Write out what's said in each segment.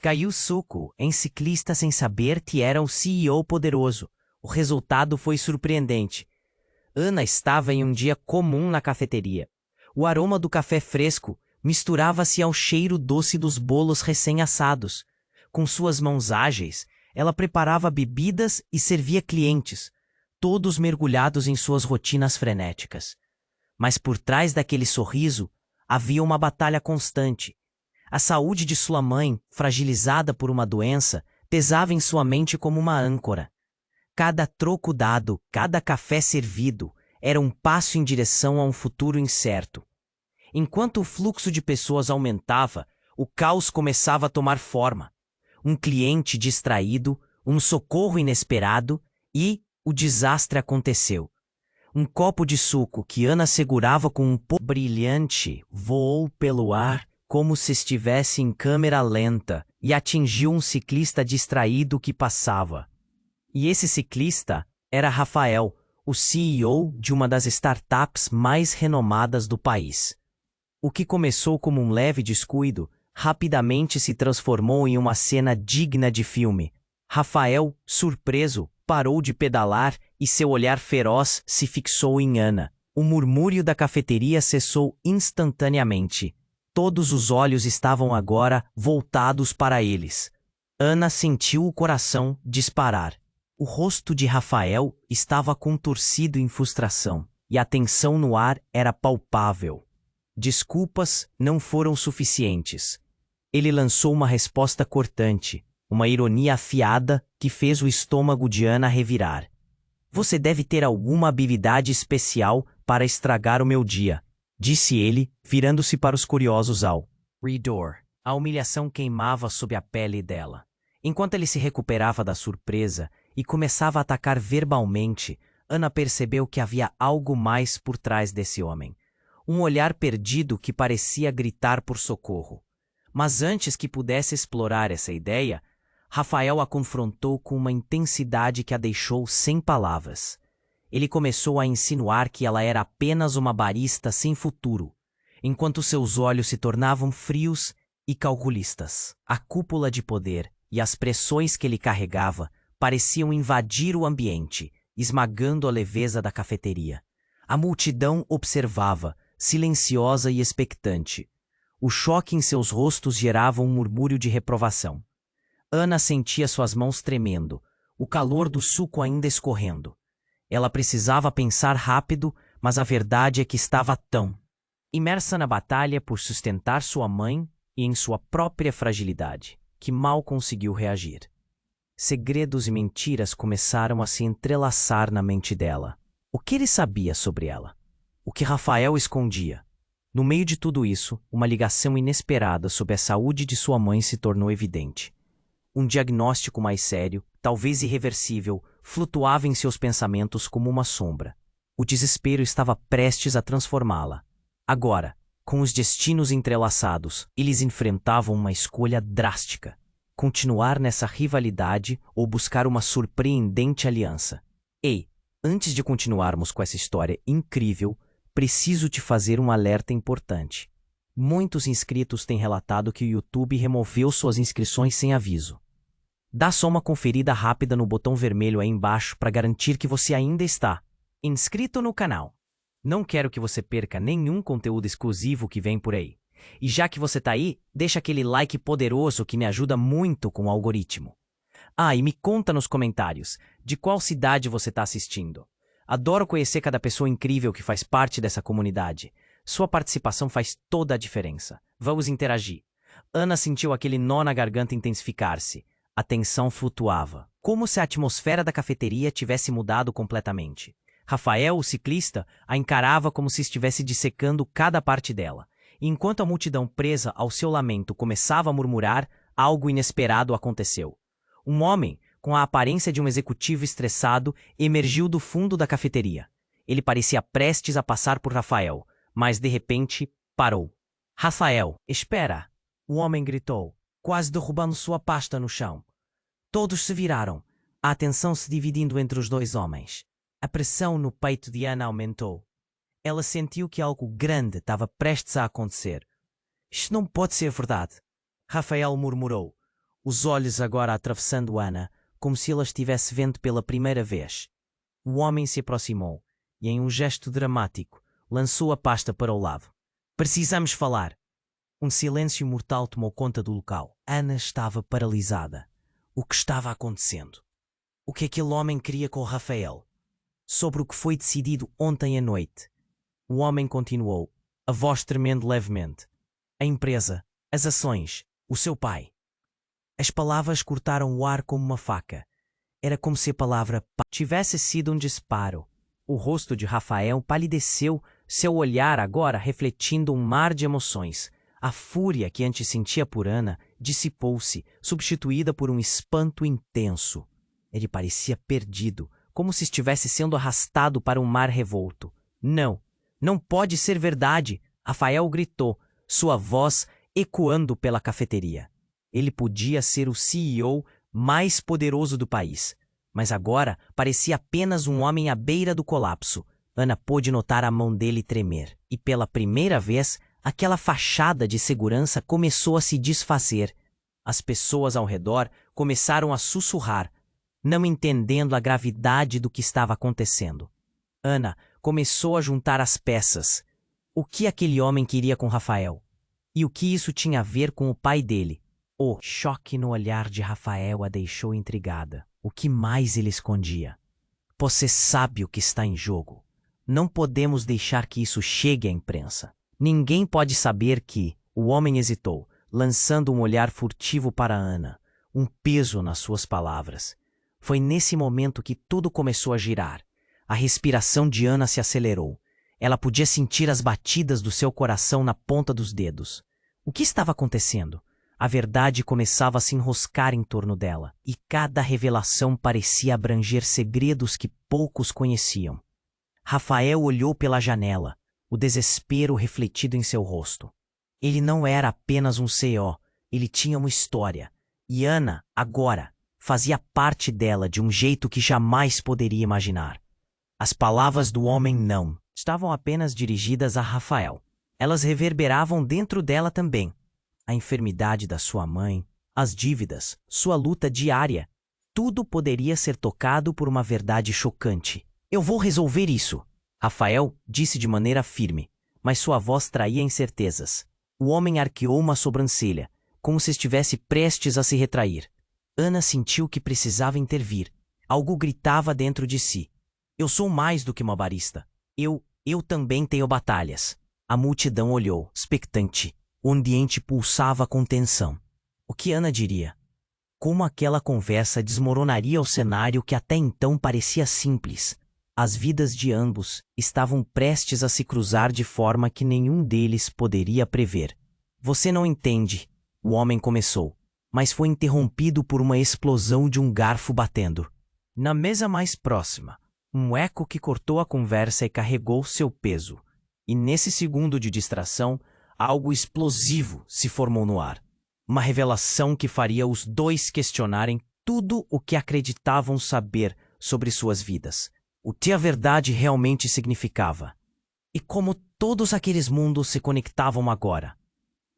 Caiu suco em ciclista sem saber que era um CEO poderoso. O resultado foi surpreendente. Ana estava em um dia comum na cafeteria. O aroma do café fresco misturava-se ao cheiro doce dos bolos recém-assados. Com suas mãos ágeis, ela preparava bebidas e servia clientes, todos mergulhados em suas rotinas frenéticas. Mas por trás daquele sorriso havia uma batalha constante. A saúde de sua mãe, fragilizada por uma doença, pesava em sua mente como uma âncora. Cada troco dado, cada café servido, era um passo em direção a um futuro incerto. Enquanto o fluxo de pessoas aumentava, o caos começava a tomar forma. Um cliente distraído, um socorro inesperado e o desastre aconteceu. Um copo de suco que Ana segurava com um pouco brilhante voou pelo ar como se estivesse em câmera lenta e atingiu um ciclista distraído que passava. E esse ciclista era Rafael, o CEO de uma das startups mais renomadas do país. O que começou como um leve descuido, rapidamente se transformou em uma cena digna de filme. Rafael, surpreso, parou de pedalar e seu olhar feroz se fixou em Ana. O murmúrio da cafeteria cessou instantaneamente. Todos os olhos estavam agora voltados para eles. Ana sentiu o coração disparar. O rosto de Rafael estava contorcido em frustração, e a tensão no ar era palpável. Desculpas não foram suficientes. Ele lançou uma resposta cortante, uma ironia afiada que fez o estômago de Ana revirar. Você deve ter alguma habilidade especial para estragar o meu dia, disse ele, virando-se para os curiosos ao redor. A humilhação queimava sob a pele dela. Enquanto ele se recuperava da surpresa e começava a atacar verbalmente, Ana percebeu que havia algo mais por trás desse homem. Um olhar perdido que parecia gritar por socorro. Mas antes que pudesse explorar essa ideia, Rafael a confrontou com uma intensidade que a deixou sem palavras. Ele começou a insinuar que ela era apenas uma barista sem futuro, enquanto seus olhos se tornavam frios e calculistas. A cúpula de poder e as pressões que ele carregava pareciam invadir o ambiente, esmagando a leveza da cafeteria. A multidão observava, silenciosa e expectante. O choque em seus rostos gerava um murmúrio de reprovação. Ana sentia suas mãos tremendo, o calor do suco ainda escorrendo. Ela precisava pensar rápido, mas a verdade é que estava tão imersa na batalha por sustentar sua mãe e em sua própria fragilidade, que mal conseguiu reagir. Segredos e mentiras começaram a se entrelaçar na mente dela. O que ele sabia sobre ela? O que Rafael escondia? No meio de tudo isso, uma ligação inesperada sobre a saúde de sua mãe se tornou evidente. Um diagnóstico mais sério, talvez irreversível, flutuava em seus pensamentos como uma sombra. O desespero estava prestes a transformá-la. Agora, com os destinos entrelaçados, eles enfrentavam uma escolha drástica: continuar nessa rivalidade ou buscar uma surpreendente aliança. Ei, antes de continuarmos com essa história incrível, preciso te fazer um alerta importante. Muitos inscritos têm relatado que o YouTube removeu suas inscrições sem aviso. Dá só uma conferida rápida no botão vermelho aí embaixo para garantir que você ainda está inscrito no canal. Não quero que você perca nenhum conteúdo exclusivo que vem por aí. E já que você tá aí, deixa aquele like poderoso que me ajuda muito com o algoritmo. Ah, e me conta nos comentários de qual cidade você está assistindo. Adoro conhecer cada pessoa incrível que faz parte dessa comunidade. Sua participação faz toda a diferença. Vamos interagir. Ana sentiu aquele nó na garganta intensificar-se. A tensão flutuava, como se a atmosfera da cafeteria tivesse mudado completamente. Rafael, o ciclista, a encarava como se estivesse dissecando cada parte dela. E enquanto a multidão presa ao seu lamento começava a murmurar, algo inesperado aconteceu. Um homem, com a aparência de um executivo estressado, emergiu do fundo da cafeteria. Ele parecia prestes a passar por Rafael, mas de repente parou. Rafael, espera! O homem gritou, quase derrubando sua pasta no chão. Todos se viraram, a atenção se dividindo entre os dois homens. A pressão no peito de Ana aumentou. Ela sentiu que algo grande estava prestes a acontecer. Isto não pode ser verdade, Rafael murmurou. os olhos agora atravessando Ana, como se ela estivesse vendo pela primeira vez. O homem se aproximou e, em um gesto dramático, lançou a pasta para o lado. Precisamos falar. Um silêncio mortal tomou conta do local. Ana estava paralisada. O que estava acontecendo? O que aquele homem queria com Rafael? Sobre o que foi decidido ontem à noite. O homem continuou, a voz tremendo levemente. A empresa, as ações, o seu pai. As palavras cortaram o ar como uma faca. Era como se a palavra tivesse sido um disparo. O rosto de Rafael palideceu, seu olhar agora refletindo um mar de emoções. A fúria que antes sentia por Ana dissipou-se, substituída por um espanto intenso. Ele parecia perdido, como se estivesse sendo arrastado para um mar revolto. Não, não pode ser verdade! Rafael gritou, sua voz ecoando pela cafeteria. Ele podia ser o CEO mais poderoso do país, mas agora parecia apenas um homem à beira do colapso. Ana pôde notar a mão dele tremer, e pela primeira vez, aquela fachada de segurança começou a se desfazer. As pessoas ao redor começaram a sussurrar, não entendendo a gravidade do que estava acontecendo. Ana começou a juntar as peças. O que aquele homem queria com Rafael? E o que isso tinha a ver com o pai dele? O choque no olhar de Rafael a deixou intrigada. O que mais ele escondia? Você sabe o que está em jogo. Não podemos deixar que isso chegue à imprensa. Ninguém pode saber que... O homem hesitou, lançando um olhar furtivo para Ana, um peso nas suas palavras. Foi nesse momento que tudo começou a girar. A respiração de Ana se acelerou. Ela podia sentir as batidas do seu coração na ponta dos dedos. O que estava acontecendo? A verdade começava a se enroscar em torno dela, e cada revelação parecia abranger segredos que poucos conheciam. Rafael olhou pela janela, o desespero refletido em seu rosto. Ele não era apenas um CEO, ele tinha uma história. E Ana, agora, fazia parte dela de um jeito que jamais poderia imaginar. As palavras do homem não estavam apenas dirigidas a Rafael. Elas reverberavam dentro dela também. A enfermidade da sua mãe, as dívidas, sua luta diária. Tudo poderia ser tocado por uma verdade chocante. Eu vou resolver isso, Rafael disse de maneira firme, mas sua voz traía incertezas. O homem arqueou uma sobrancelha, como se estivesse prestes a se retrair. Ana sentiu que precisava intervir. Algo gritava dentro de si. Eu sou mais do que uma barista. Eu também tenho batalhas. A multidão olhou, expectante. O ambiente pulsava com tensão. O que Ana diria? Como aquela conversa desmoronaria o cenário que até então parecia simples? As vidas de ambos estavam prestes a se cruzar de forma que nenhum deles poderia prever. Você não entende, o homem começou, mas foi interrompido por uma explosão de um garfo batendo. Na mesa mais próxima, um eco que cortou a conversa e carregou seu peso. E nesse segundo de distração, algo explosivo se formou no ar. Uma revelação que faria os dois questionarem tudo o que acreditavam saber sobre suas vidas. O que a verdade realmente significava. E como todos aqueles mundos se conectavam agora.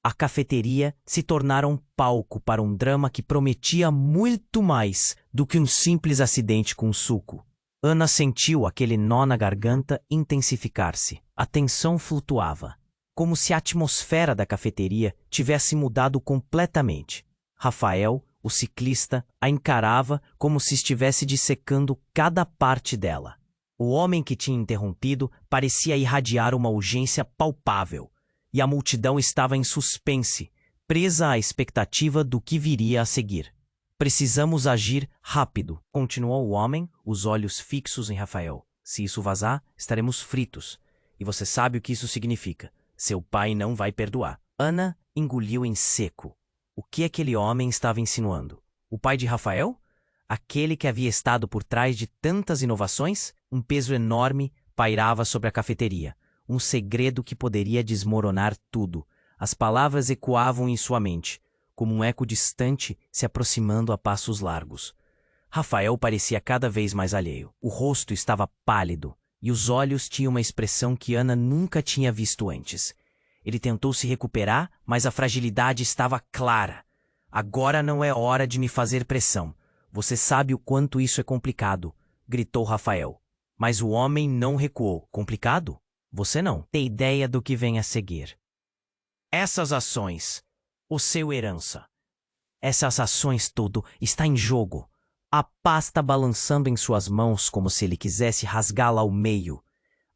A cafeteria se tornara um palco para um drama que prometia muito mais do que um simples acidente com suco. Ana sentiu aquele nó na garganta intensificar-se. A tensão flutuava, como se a atmosfera da cafeteria tivesse mudado completamente. Rafael, o ciclista, a encarava como se estivesse dissecando cada parte dela. O homem que tinha interrompido parecia irradiar uma urgência palpável, e a multidão estava em suspense, presa à expectativa do que viria a seguir. Precisamos agir rápido, continuou o homem, os olhos fixos em Rafael. Se isso vazar, estaremos fritos. E você sabe o que isso significa. Seu pai não vai perdoar. Ana engoliu em seco. O que aquele homem estava insinuando? O pai de Rafael? Aquele que havia estado por trás de tantas inovações? Um peso enorme pairava sobre a cafeteria. Um segredo que poderia desmoronar tudo. As palavras ecoavam em sua mente, como um eco distante se aproximando a passos largos. Rafael parecia cada vez mais alheio. O rosto estava pálido, e os olhos tinham uma expressão que Ana nunca tinha visto antes. Ele tentou se recuperar, mas a fragilidade estava clara. Agora não é hora de me fazer pressão. Você sabe o quanto isso é complicado, gritou Rafael. Mas o homem não recuou. Complicado? Você não tem ideia do que vem a seguir. Essas ações, o seu herança. Essas ações tudo está em jogo. A pasta balançando em suas mãos como se ele quisesse rasgá-la ao meio.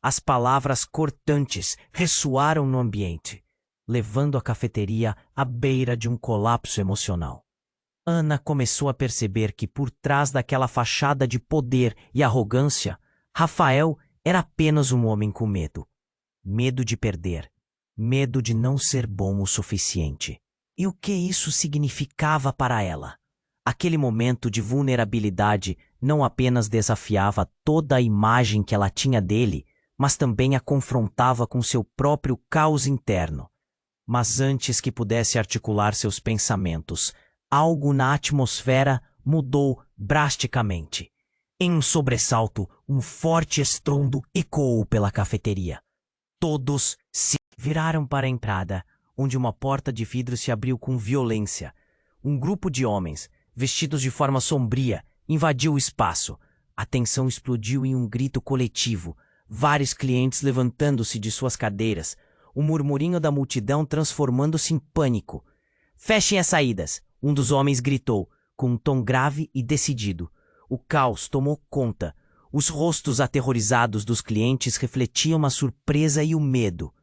As palavras cortantes ressoaram no ambiente, levando a cafeteria à beira de um colapso emocional. Ana começou a perceber que por trás daquela fachada de poder e arrogância, Rafael era apenas um homem com medo. Medo de perder. Medo de não ser bom o suficiente. E o que isso significava para ela? Aquele momento de vulnerabilidade não apenas desafiava toda a imagem que ela tinha dele, mas também a confrontava com seu próprio caos interno. Mas antes que pudesse articular seus pensamentos, algo na atmosfera mudou drasticamente. Em um sobressalto, um forte estrondo ecoou pela cafeteria. Todos se viraram para a entrada, onde uma porta de vidro se abriu com violência. Um grupo de homens, vestidos de forma sombria, invadiu o espaço. A tensão explodiu em um grito coletivo, vários clientes levantando-se de suas cadeiras, o murmurinho da multidão transformando-se em pânico. "Fechem as saídas!" um dos homens gritou, com um tom grave e decidido. O caos tomou conta. Os rostos aterrorizados dos clientes refletiam a surpresa e o medo,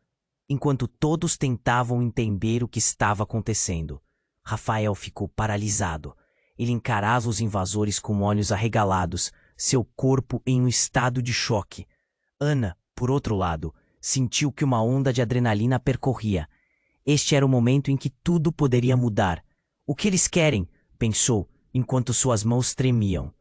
enquanto todos tentavam entender o que estava acontecendo. Rafael ficou paralisado. Ele encarava os invasores com olhos arregalados, seu corpo em um estado de choque. Ana, por outro lado, sentiu que uma onda de adrenalina percorria. Este era o momento em que tudo poderia mudar. "O que eles querem?" pensou, enquanto suas mãos tremiam.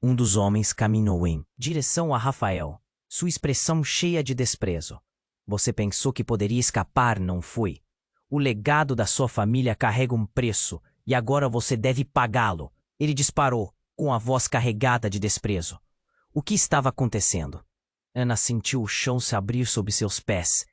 Um dos homens caminhou em direção a Rafael, sua expressão cheia de desprezo. "Você pensou que poderia escapar, não foi? O legado da sua família carrega um preço, e agora você deve pagá-lo." Ele disparou, com a voz carregada de desprezo. O que estava acontecendo? Ana sentiu o chão se abrir sob seus pés.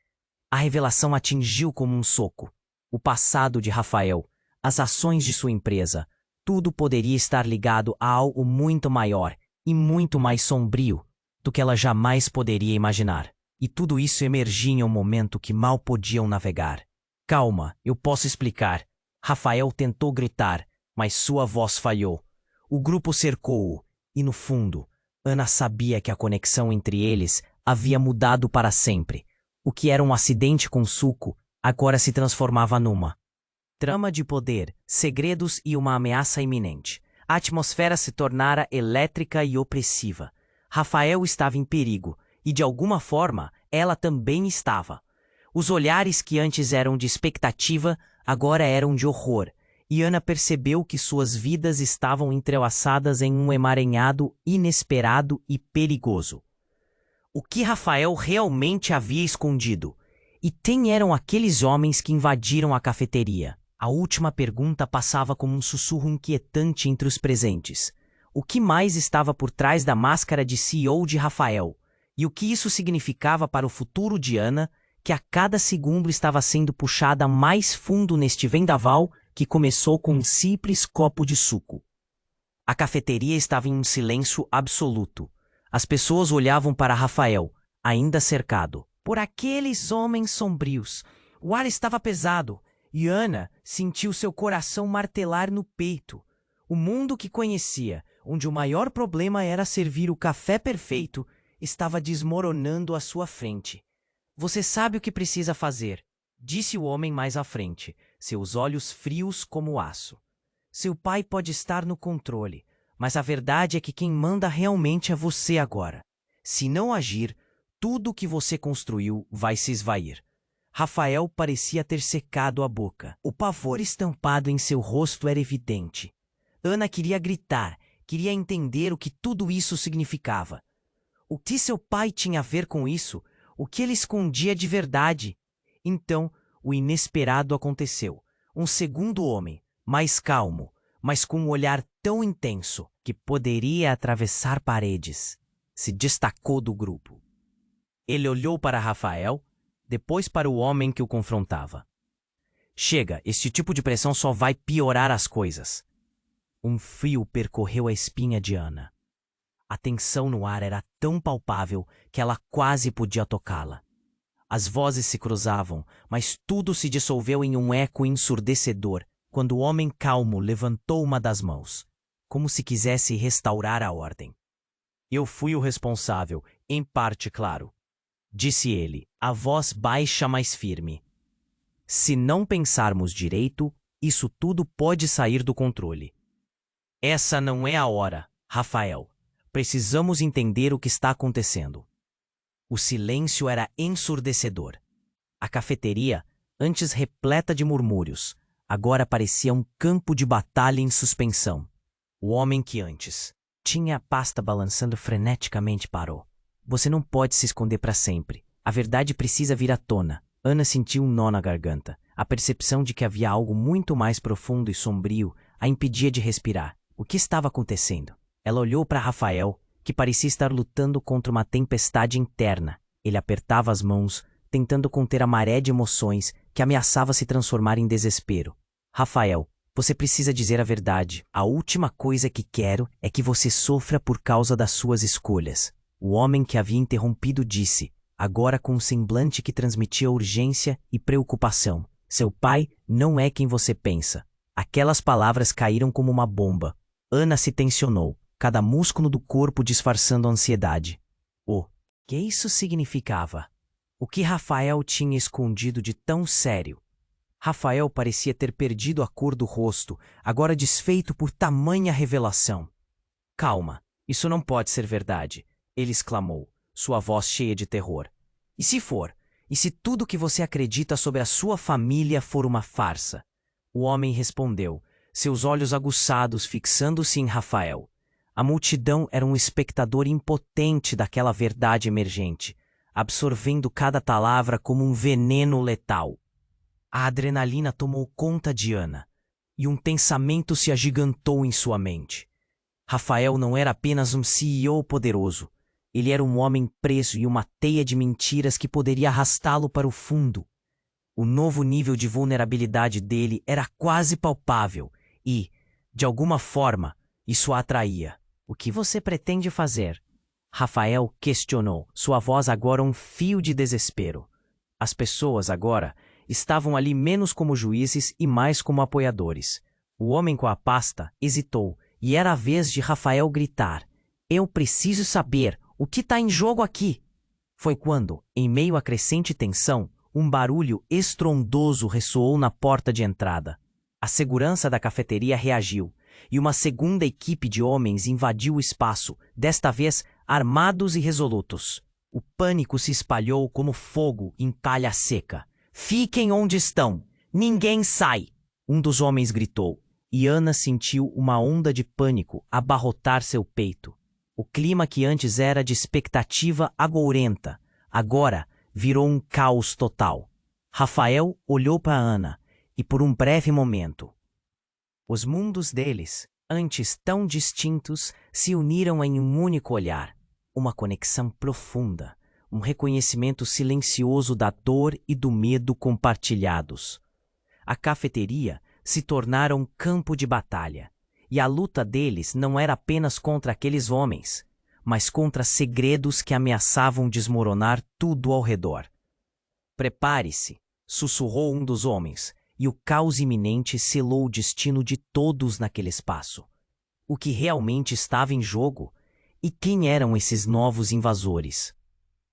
A revelação atingiu como um soco. O passado de Rafael, as ações de sua empresa, tudo poderia estar ligado a algo muito maior e muito mais sombrio do que ela jamais poderia imaginar. E tudo isso emergia em um momento que mal podiam navegar. "Calma, eu posso explicar." Rafael tentou gritar, mas sua voz falhou. O grupo cercou-o, e no fundo, Ana sabia que a conexão entre eles havia mudado para sempre. O que era um acidente com suco, agora se transformava numa trama de poder, segredos e uma ameaça iminente. A atmosfera se tornara elétrica e opressiva. Rafael estava em perigo, e de alguma forma, ela também estava. Os olhares que antes eram de expectativa, agora eram de horror, e Ana percebeu que suas vidas estavam entrelaçadas em um emaranhado inesperado e perigoso. O que Rafael realmente havia escondido? E quem eram aqueles homens que invadiram a cafeteria? A última pergunta passava como um sussurro inquietante entre os presentes. O que mais estava por trás da máscara de CEO de Rafael? E o que isso significava para o futuro de Ana, que a cada segundo estava sendo puxada mais fundo neste vendaval que começou com um simples copo de suco? A cafeteria estava em um silêncio absoluto. As pessoas olhavam para Rafael, ainda cercado por aqueles homens sombrios. O ar estava pesado, e Ana sentiu seu coração martelar no peito. O mundo que conhecia, onde o maior problema era servir o café perfeito, estava desmoronando à sua frente. "Você sabe o que precisa fazer", disse o homem mais à frente, seus olhos frios como aço. "Seu pai pode estar no controle, mas a verdade é que quem manda realmente é você agora. Se não agir, tudo o que você construiu vai se esvair." Rafael parecia ter secado a boca. O pavor estampado em seu rosto era evidente. Ana queria gritar, queria entender o que tudo isso significava. O que seu pai tinha a ver com isso? O que ele escondia de verdade? Então, o inesperado aconteceu. Um segundo homem, mais calmo, mas com um olhar tão intenso que poderia atravessar paredes, se destacou do grupo. Ele olhou para Rafael, depois para o homem que o confrontava. Chega, este tipo de pressão só vai piorar as coisas. Um frio percorreu a espinha de Ana. A tensão no ar era tão palpável que ela quase podia tocá-la. As vozes se cruzavam, mas tudo se dissolveu em um eco ensurdecedor quando o homem calmo levantou uma das mãos, como se quisesse restaurar a ordem. Eu fui o responsável, em parte, claro, disse ele, a voz baixa mas firme. Se não pensarmos direito, isso tudo pode sair do controle. Essa não é a hora, Rafael. Precisamos entender o que está acontecendo. O silêncio era ensurdecedor. A cafeteria, antes repleta de murmúrios, agora parecia um campo de batalha em suspensão. O homem que antes tinha a pasta balançando freneticamente parou. Você não pode se esconder para sempre. A verdade precisa vir à tona. Ana sentiu um nó na garganta. A percepção de que havia algo muito mais profundo e sombrio a impedia de respirar. O que estava acontecendo? Ela olhou para Rafael, que parecia estar lutando contra uma tempestade interna. Ele apertava as mãos, tentando conter a maré de emoções que ameaçava se transformar em desespero. Rafael, você precisa dizer a verdade. A última coisa que quero é que você sofra por causa das suas escolhas. O homem que havia interrompido disse, agora com um semblante que transmitia urgência e preocupação. Seu pai não é quem você pensa. Aquelas palavras caíram como uma bomba. Ana se tensionou, cada músculo do corpo disfarçando a ansiedade. O que isso significava? O que Rafael tinha escondido de tão sério? Rafael parecia ter perdido a cor do rosto, agora desfeito por tamanha revelação. Calma, isso não pode ser verdade, ele exclamou, sua voz cheia de terror. E se for? E se tudo que você acredita sobre a sua família for uma farsa? O homem respondeu, seus olhos aguçados fixando-se em Rafael. A multidão era um espectador impotente daquela verdade emergente, absorvendo cada palavra como um veneno letal. A adrenalina tomou conta de Ana, e um pensamento se agigantou em sua mente. Rafael não era apenas um CEO poderoso, ele era um homem preso em uma teia de mentiras que poderia arrastá-lo para o fundo. O novo nível de vulnerabilidade dele era quase palpável e, de alguma forma, isso a atraía. O que você pretende fazer? Rafael questionou, sua voz agora um fio de desespero. As pessoas agora estavam ali menos como juízes e mais como apoiadores. O homem com a pasta hesitou e era a vez de Rafael gritar: eu preciso saber o que está em jogo aqui. Foi quando, em meio à crescente tensão, um barulho estrondoso ressoou na porta de entrada. A segurança da cafeteria reagiu, e uma segunda equipe de homens invadiu o espaço, desta vez armados e resolutos. O pânico se espalhou como fogo em palha seca. Fiquem onde estão! Ninguém sai! Um dos homens gritou, e Ana sentiu uma onda de pânico abarrotar seu peito. O clima que antes era de expectativa agourenta, agora virou um caos total. Rafael olhou para Ana, e por um breve momento, os mundos deles, antes tão distintos, se uniram em um único olhar. Uma conexão profunda, um reconhecimento silencioso da dor e do medo compartilhados. A cafeteria se tornara um campo de batalha, e a luta deles não era apenas contra aqueles homens, mas contra segredos que ameaçavam desmoronar tudo ao redor. Prepare-se, sussurrou um dos homens, e o caos iminente selou o destino de todos naquele espaço. O que realmente estava em jogo? E quem eram esses novos invasores?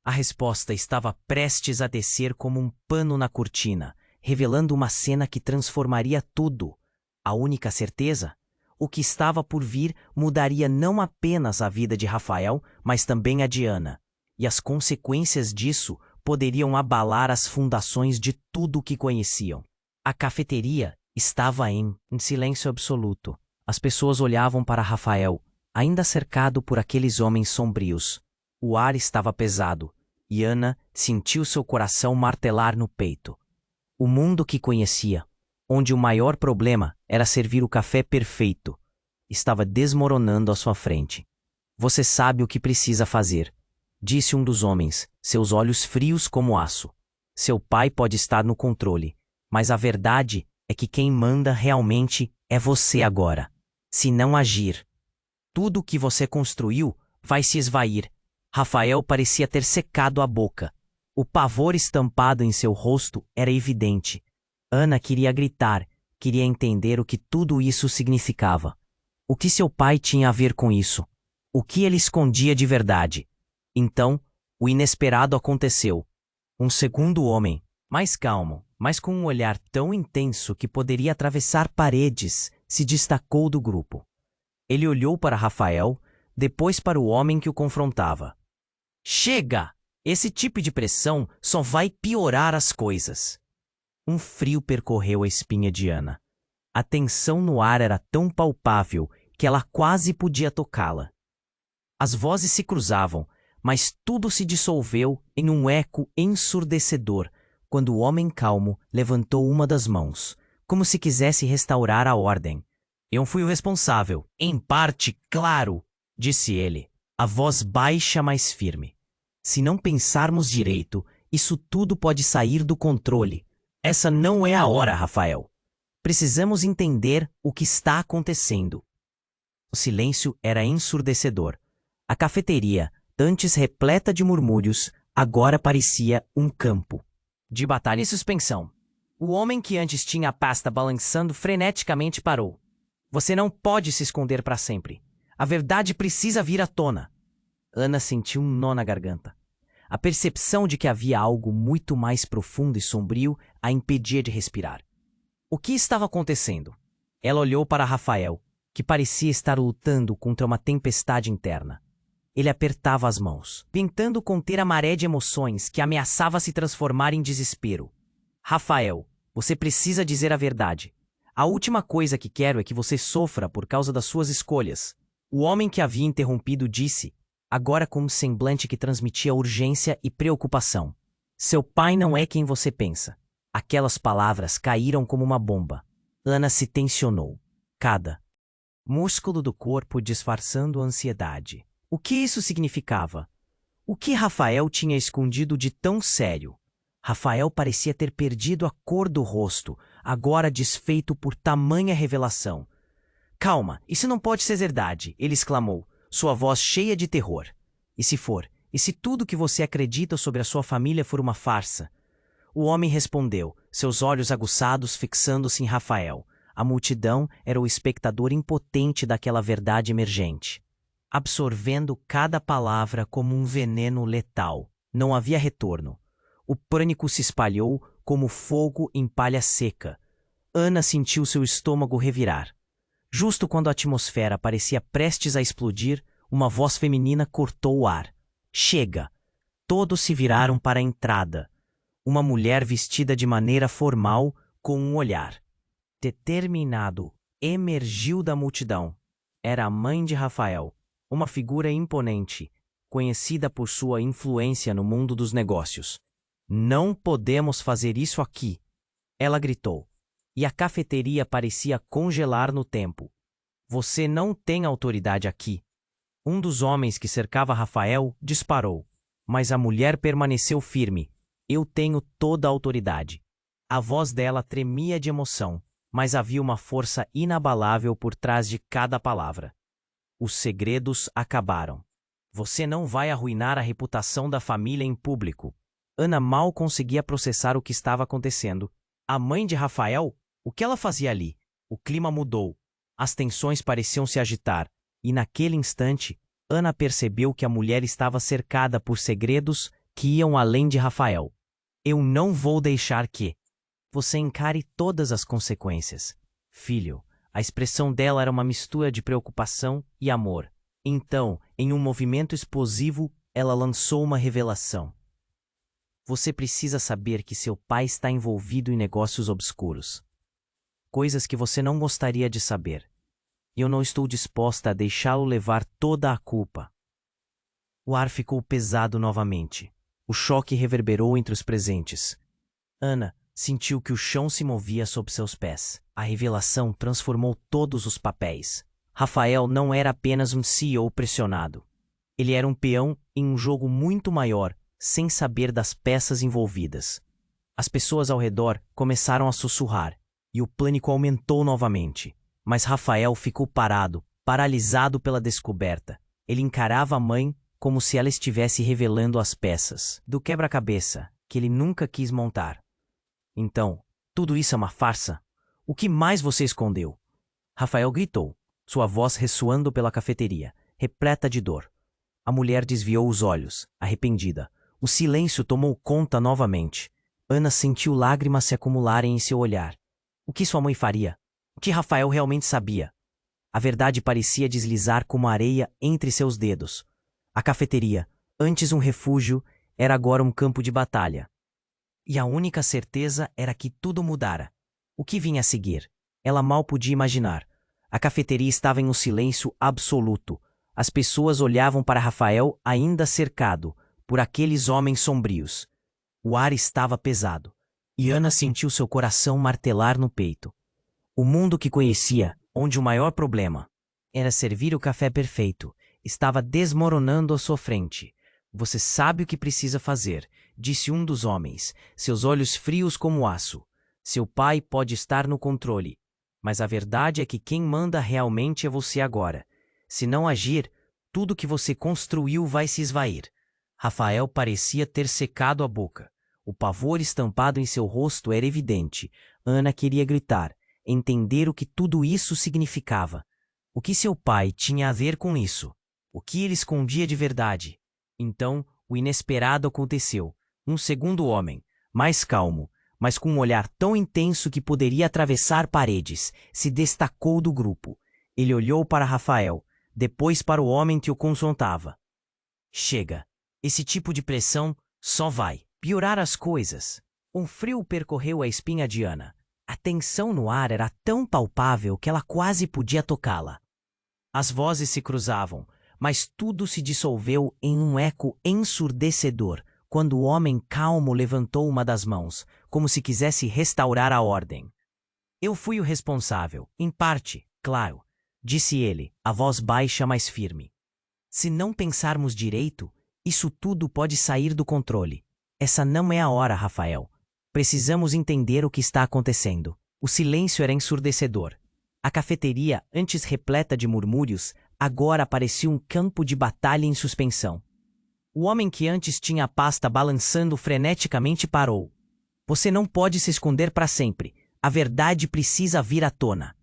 A resposta estava prestes a descer como um pano na cortina, revelando uma cena que transformaria tudo. A única certeza? O que estava por vir mudaria não apenas a vida de Rafael, mas também a de Ana. E as consequências disso poderiam abalar as fundações de tudo o que conheciam. A cafeteria estava em silêncio absoluto. As pessoas olhavam para Rafael, ainda cercado por aqueles homens sombrios. O ar estava pesado, e Ana sentiu seu coração martelar no peito. O mundo que conhecia, onde o maior problema era servir o café perfeito, estava desmoronando à sua frente. Você sabe o que precisa fazer, disse um dos homens, seus olhos frios como aço. Seu pai pode estar no controle, Mas a verdade é que quem manda realmente é você agora. Se não agir, tudo o que você construiu vai se esvair. Rafael parecia ter secado a boca. O pavor estampado em seu rosto era evidente. Ana queria gritar, queria entender o que tudo isso significava. O que seu pai tinha a ver com isso? O que ele escondia de verdade? Então, o inesperado aconteceu. Um segundo homem, mais calmo, mas com um olhar tão intenso que poderia atravessar paredes, se destacou do grupo. Ele olhou para Rafael, depois para o homem que o confrontava. Chega! Esse tipo de pressão só vai piorar as coisas. Um frio percorreu a espinha de Ana. A tensão no ar era tão palpável que ela quase podia tocá-la. As vozes se cruzavam, mas tudo se dissolveu em um eco ensurdecedor quando o homem calmo levantou uma das mãos, como se quisesse restaurar a ordem. Eu fui o responsável. Em parte, claro, disse ele, a voz baixa, mas firme. Se não pensarmos direito, isso tudo pode sair do controle. Essa não é a hora, Rafael. Precisamos entender o que está acontecendo. O silêncio era ensurdecedor. A cafeteria, antes repleta de murmúrios, agora parecia um campo de batalha e suspensão. O homem que antes tinha a pasta balançando freneticamente parou. Você não pode se esconder para sempre. A verdade precisa vir à tona. Ana sentiu um nó na garganta. A percepção de que havia algo muito mais profundo e sombrio a impedia de respirar. O que estava acontecendo? Ela olhou para Rafael, que parecia estar lutando contra uma tempestade interna. Ele apertava as mãos, tentando conter a maré de emoções que ameaçava se transformar em desespero. Rafael, você precisa dizer a verdade. A última coisa que quero é que você sofra por causa das suas escolhas. O homem que havia interrompido disse, agora com um semblante que transmitia urgência e preocupação. Seu pai não é quem você pensa. Aquelas palavras caíram como uma bomba. Ana se tensionou. Cada músculo do corpo disfarçando a ansiedade. O que isso significava? O que Rafael tinha escondido de tão sério? Rafael parecia ter perdido a cor do rosto, agora desfeito por tamanha revelação. Calma, isso não pode ser verdade, ele exclamou, sua voz cheia de terror. E se for? E se tudo que você acredita sobre a sua família for uma farsa? O homem respondeu, seus olhos aguçados fixando-se em Rafael. A multidão era o espectador impotente daquela verdade emergente, absorvendo cada palavra como um veneno letal. Não havia retorno. O pânico se espalhou como fogo em palha seca. Ana sentiu seu estômago revirar. Justo quando a atmosfera parecia prestes a explodir, uma voz feminina cortou o ar. Chega! Todos se viraram para a entrada. Uma mulher vestida de maneira formal, com um olhar determinado, emergiu da multidão. Era a mãe de Rafael, uma figura imponente, conhecida por sua influência no mundo dos negócios. Não podemos fazer isso aqui, ela gritou, e a cafeteria parecia congelar no tempo. Você não tem autoridade aqui. Um dos homens que cercava Rafael disparou, mas a mulher permaneceu firme. Eu tenho toda a autoridade. A voz dela tremia de emoção, mas havia uma força inabalável por trás de cada palavra. Os segredos acabaram. Você não vai arruinar a reputação da família em público. Ana mal conseguia processar o que estava acontecendo. A mãe de Rafael? O que ela fazia ali? O clima mudou. As tensões pareciam se agitar, e naquele instante, Ana percebeu que a mulher estava cercada por segredos que iam além de Rafael. Eu não vou deixar que você encare todas as consequências. Filho, a expressão dela era uma mistura de preocupação e amor. Então, em um movimento explosivo, ela lançou uma revelação. Você precisa saber que seu pai está envolvido em negócios obscuros. Coisas que você não gostaria de saber. E eu não estou disposta a deixá-lo levar toda a culpa. O ar ficou pesado novamente. O choque reverberou entre os presentes. Ana sentiu que o chão se movia sob seus pés. A revelação transformou todos os papéis. Rafael não era apenas um CEO pressionado. Ele era um peão em um jogo muito maior, sem saber das peças envolvidas. As pessoas ao redor começaram a sussurrar, e o pânico aumentou novamente. Mas Rafael ficou parado, paralisado pela descoberta. Ele encarava a mãe como se ela estivesse revelando as peças do quebra-cabeça que ele nunca quis montar. Então, tudo isso é uma farsa? O que mais você escondeu? Rafael gritou, sua voz ressoando pela cafeteria, repleta de dor. A mulher desviou os olhos, arrependida. O silêncio tomou conta novamente. Ana sentiu lágrimas se acumularem em seu olhar. O que sua mãe faria? O que Rafael realmente sabia? A verdade parecia deslizar como areia entre seus dedos. A cafeteria, antes um refúgio, era agora um campo de batalha. E a única certeza era que tudo mudara. O que vinha a seguir? Ela mal podia imaginar. A cafeteria estava em um silêncio absoluto. As pessoas olhavam para Rafael ainda cercado por aqueles homens sombrios. O ar estava pesado, e Ana sentiu seu coração martelar no peito. O mundo que conhecia, onde o maior problema era servir o café perfeito, estava desmoronando à sua frente. Você sabe o que precisa fazer, disse um dos homens, seus olhos frios como aço. Seu pai pode estar no controle, mas a verdade é que quem manda realmente é você agora. Se não agir, tudo que você construiu vai se esvair. Rafael parecia ter secado a boca. O pavor estampado em seu rosto era evidente. Ana queria gritar, entender o que tudo isso significava. O que seu pai tinha a ver com isso? O que ele escondia de verdade? Então, o inesperado aconteceu. Um segundo homem, mais calmo, mas com um olhar tão intenso que poderia atravessar paredes, se destacou do grupo. Ele olhou para Rafael, depois para o homem que o confrontava. Chega. Esse tipo de pressão só vai piorar as coisas. Um frio percorreu a espinha de Ana. A tensão no ar era tão palpável que ela quase podia tocá-la. As vozes se cruzavam, mas tudo se dissolveu em um eco ensurdecedor quando o homem calmo levantou uma das mãos, como se quisesse restaurar a ordem. Eu fui o responsável, em parte, claro, disse ele, a voz baixa mas firme. Se não pensarmos direito, isso tudo pode sair do controle. Essa não é a hora, Rafael. Precisamos entender o que está acontecendo. O silêncio era ensurdecedor. A cafeteria, antes repleta de murmúrios, agora parecia um campo de batalha em suspensão. O homem que antes tinha a pasta balançando freneticamente parou. Você não pode se esconder para sempre. A verdade precisa vir à tona.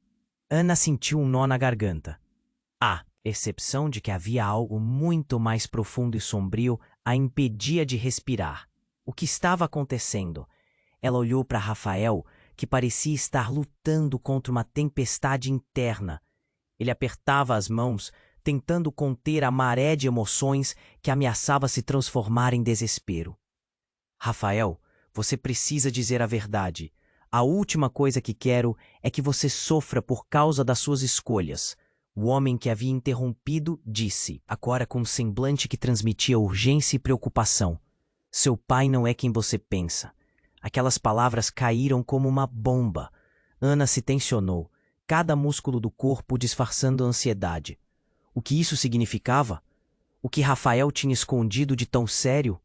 Ana sentiu um nó na garganta. A exceção de que havia algo muito mais profundo e sombrio a impedia de respirar. O que estava acontecendo? Ela olhou para Rafael, que parecia estar lutando contra uma tempestade interna. Ele apertava as mãos, tentando conter a maré de emoções que ameaçava se transformar em desespero. Rafael, você precisa dizer a verdade. A última coisa que quero é que você sofra por causa das suas escolhas. O homem que havia interrompido disse, agora com um semblante que transmitia urgência e preocupação. Seu pai não é quem você pensa. Aquelas palavras caíram como uma bomba. Ana se tensionou, cada músculo do corpo disfarçando a ansiedade. O que isso significava? O que Rafael tinha escondido de tão sério?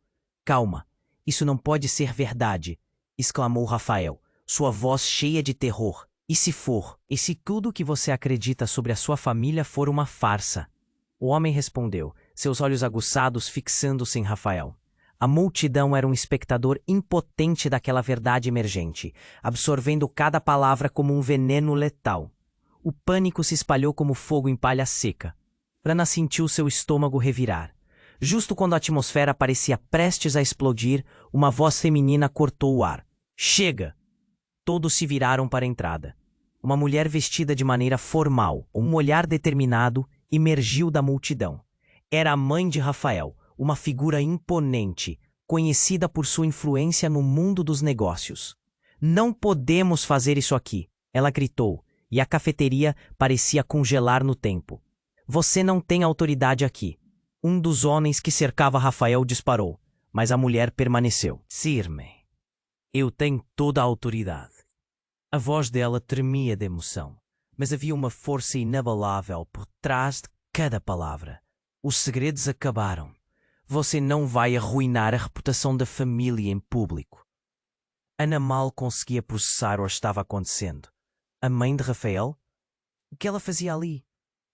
Calma, isso não pode ser verdade, exclamou Rafael, sua voz cheia de terror. E se for? E se tudo que você acredita sobre a sua família for uma farsa? O homem respondeu, seus olhos aguçados fixando-se em Rafael. A multidão era um espectador impotente daquela verdade emergente, absorvendo cada palavra como um veneno letal. O pânico se espalhou como fogo em palha seca. Ana sentiu seu estômago revirar. Justo quando a atmosfera parecia prestes a explodir, uma voz feminina cortou o ar. Chega! Todos se viraram para a entrada. Uma mulher vestida de maneira formal, um olhar determinado, emergiu da multidão. Era a mãe de Rafael, uma figura imponente, conhecida por sua influência no mundo dos negócios. Não podemos fazer isso aqui, ela gritou, e a cafeteria parecia congelar no tempo. Você não tem autoridade aqui. Um dos homens que cercava Rafael disparou, mas a mulher permaneceu. Sirme. Eu tenho toda a autoridade. A voz dela tremia de emoção, mas havia uma força inabalável por trás de cada palavra. Os segredos acabaram. Você não vai arruinar a reputação da família em público. Ana mal conseguia processar o que estava acontecendo. A mãe de Rafael? O que ela fazia ali?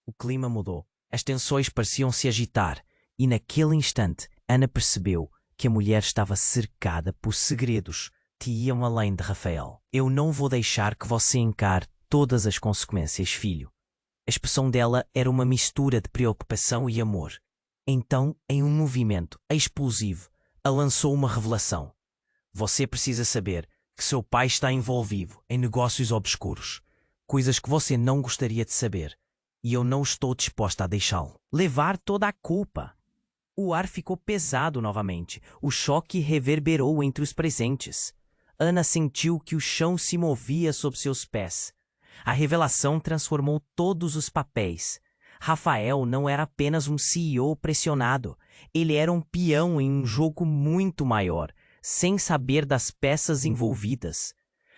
O clima mudou. As tensões pareciam se agitar, e naquele instante Ana percebeu que a mulher estava cercada por segredos que iam além de Rafael. Eu não vou deixar que você encare todas as consequências, filho. A expressão dela era uma mistura de preocupação e amor. Então, em um movimento explosivo, ela lançou uma revelação. Você precisa saber que seu pai está envolvido em negócios obscuros, coisas que você não gostaria de saber, e eu não estou disposta a deixá-lo levar toda a culpa. O ar ficou pesado novamente. O choque reverberou entre os presentes. Ana sentiu que o chão se movia sob seus pés. A revelação transformou todos os papéis. Rafael não era apenas um CEO pressionado. Ele era um peão em um jogo muito maior, sem saber das peças envolvidas.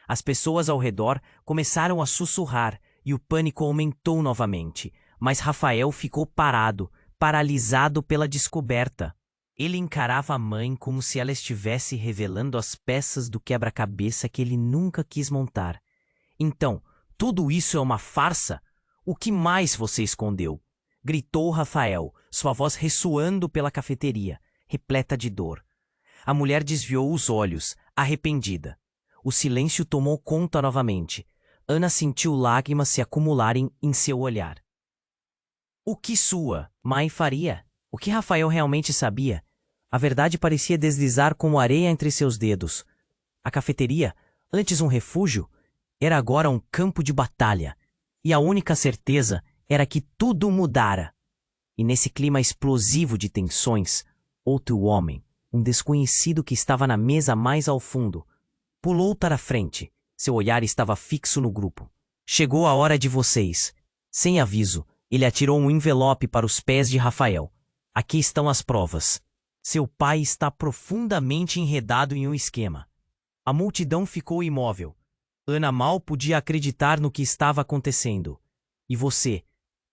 As pessoas ao redor começaram a sussurrar e o pânico aumentou novamente. Mas Rafael ficou parado, paralisado pela descoberta. Ele encarava a mãe como se ela estivesse revelando as peças do quebra-cabeça que ele nunca quis montar. Então, tudo isso é uma farsa? O que mais você escondeu? Gritou Rafael, sua voz ressoando pela cafeteria, repleta de dor. A mulher desviou os olhos, arrependida. O silêncio tomou conta novamente. Ana sentiu lágrimas se acumularem em seu olhar. O que sua mãe faria? O que Rafael realmente sabia? A verdade parecia deslizar como areia entre seus dedos. A cafeteria, antes um refúgio, era agora um campo de batalha. E a única certeza era que tudo mudara. E nesse clima explosivo de tensões, outro homem, um desconhecido que estava na mesa mais ao fundo, pulou para a frente. Seu olhar estava fixo no grupo. Chegou a hora de vocês. Sem aviso, ele atirou um envelope para os pés de Rafael. Aqui estão as provas. Seu pai está profundamente enredado em um esquema. A multidão ficou imóvel. Ana mal podia acreditar no que estava acontecendo. E você?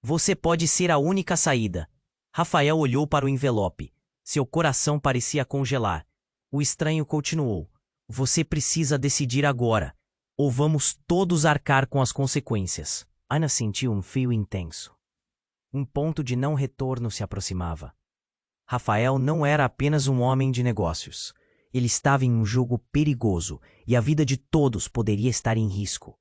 Você pode ser a única saída. Rafael olhou para o envelope. Seu coração parecia congelar. O estranho continuou. Você precisa decidir agora, ou vamos todos arcar com as consequências. Ana sentiu um frio intenso. Um ponto de não retorno se aproximava. Rafael não era apenas um homem de negócios. Ele estava em um jogo perigoso e a vida de todos poderia estar em risco.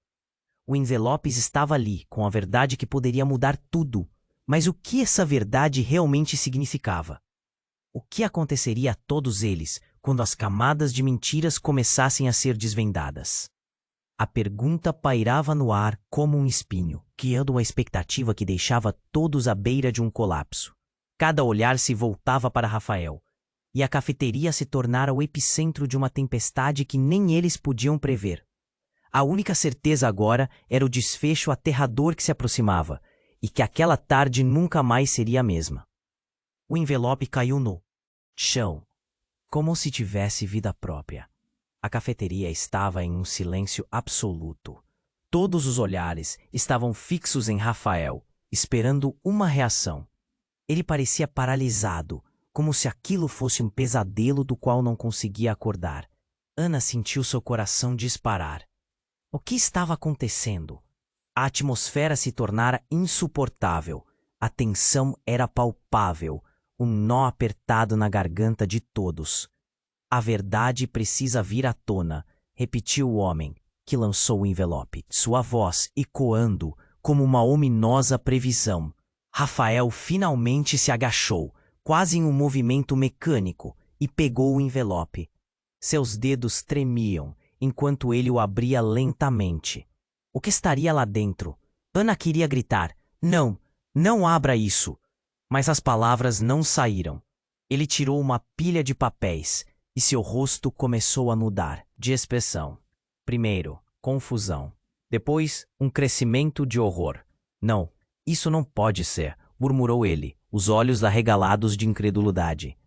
O envelope estava ali, com a verdade que poderia mudar tudo. Mas o que essa verdade realmente significava? O que aconteceria a todos eles quando as camadas de mentiras começassem a ser desvendadas? A pergunta pairava no ar como um espinho, criando uma expectativa que deixava todos à beira de um colapso. Cada olhar se voltava para Rafael, e a cafeteria se tornara o epicentro de uma tempestade que nem eles podiam prever. A única certeza agora era o desfecho aterrador que se aproximava, e que aquela tarde nunca mais seria a mesma. O envelope caiu no chão, como se tivesse vida própria. A cafeteria estava em um silêncio absoluto. Todos os olhares estavam fixos em Rafael, esperando uma reação. Ele parecia paralisado, como se aquilo fosse um pesadelo do qual não conseguia acordar. Ana sentiu seu coração disparar. O que estava acontecendo? A atmosfera se tornara insuportável. A tensão era palpável, um nó apertado na garganta de todos. A verdade precisa vir à tona, repetiu o homem, que lançou o envelope, sua voz ecoando como uma ominosa previsão. Rafael finalmente se agachou, quase em um movimento mecânico, e pegou o envelope. Seus dedos tremiam enquanto ele o abria lentamente. O que estaria lá dentro? Ana queria gritar: "Não, não abra isso!" Mas as palavras não saíram. Ele tirou uma pilha de papéis e seu rosto começou a mudar de expressão. Primeiro, confusão. Depois, um crescimento de horror. "Não, isso não pode ser", murmurou ele, os olhos arregalados de incredulidade.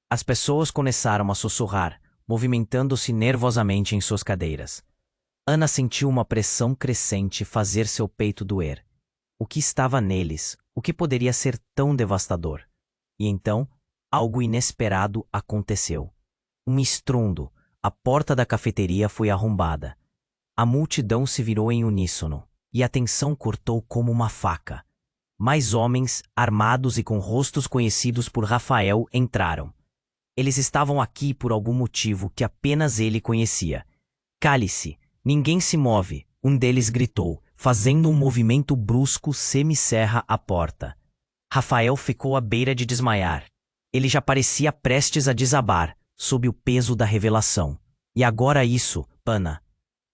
As pessoas começaram a sussurrar, movimentando-se nervosamente em suas cadeiras. Ana sentiu uma pressão crescente fazer seu peito doer. O que estava neles? O que poderia ser tão devastador? E então, algo inesperado aconteceu. Um estrondo, a porta da cafeteria foi arrombada. A multidão se virou em uníssono, e a tensão cortou como uma faca. Mais homens, armados e com rostos conhecidos por Rafael, entraram. Eles estavam aqui por algum motivo que apenas ele conhecia. Cale-se, ninguém se move, um deles gritou, fazendo um movimento brusco semicerra a porta. Rafael ficou à beira de desmaiar. Ele já parecia prestes a desabar, sob o peso da revelação. E agora isso, Ana.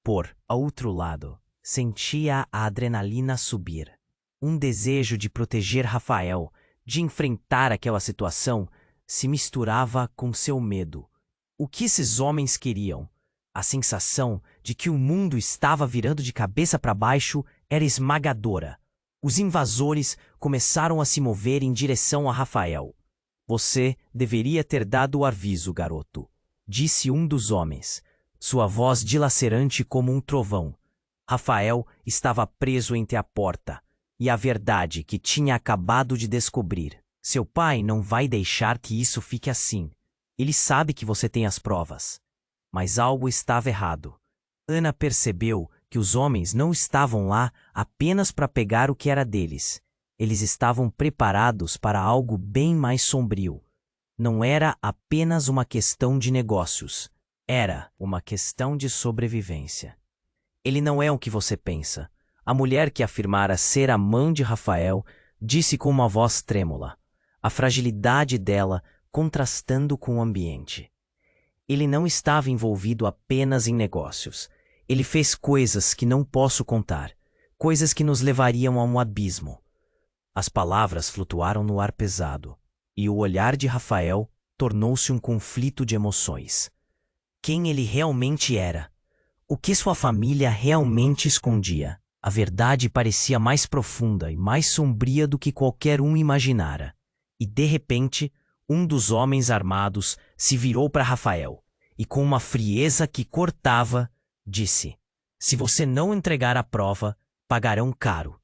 Por outro lado, sentia a adrenalina subir. Um desejo de proteger Rafael, de enfrentar aquela situação, se misturava com seu medo. O que esses homens queriam? A sensação de que o mundo estava virando de cabeça para baixo era esmagadora. Os invasores começaram a se mover em direção a Rafael. Você deveria ter dado o aviso, garoto, disse um dos homens, sua voz dilacerante como um trovão. Rafael estava preso entre a porta e a verdade que tinha acabado de descobrir. Seu pai não vai deixar que isso fique assim. Ele sabe que você tem as provas. Mas algo estava errado. Ana percebeu que os homens não estavam lá apenas para pegar o que era deles. Eles estavam preparados para algo bem mais sombrio. Não era apenas uma questão de negócios. Era uma questão de sobrevivência. Ele não é o que você pensa. A mulher que afirmara ser a mãe de Rafael disse com uma voz trêmula, a fragilidade dela contrastando com o ambiente. Ele não estava envolvido apenas em negócios. Ele fez coisas que não posso contar, coisas que nos levariam a um abismo. As palavras flutuaram no ar pesado, e o olhar de Rafael tornou-se um conflito de emoções. Quem ele realmente era? O que sua família realmente escondia? A verdade parecia mais profunda e mais sombria do que qualquer um imaginara. E, de repente, um dos homens armados se virou para Rafael e, com uma frieza que cortava, disse: "Se você não entregar a prova, pagarão caro.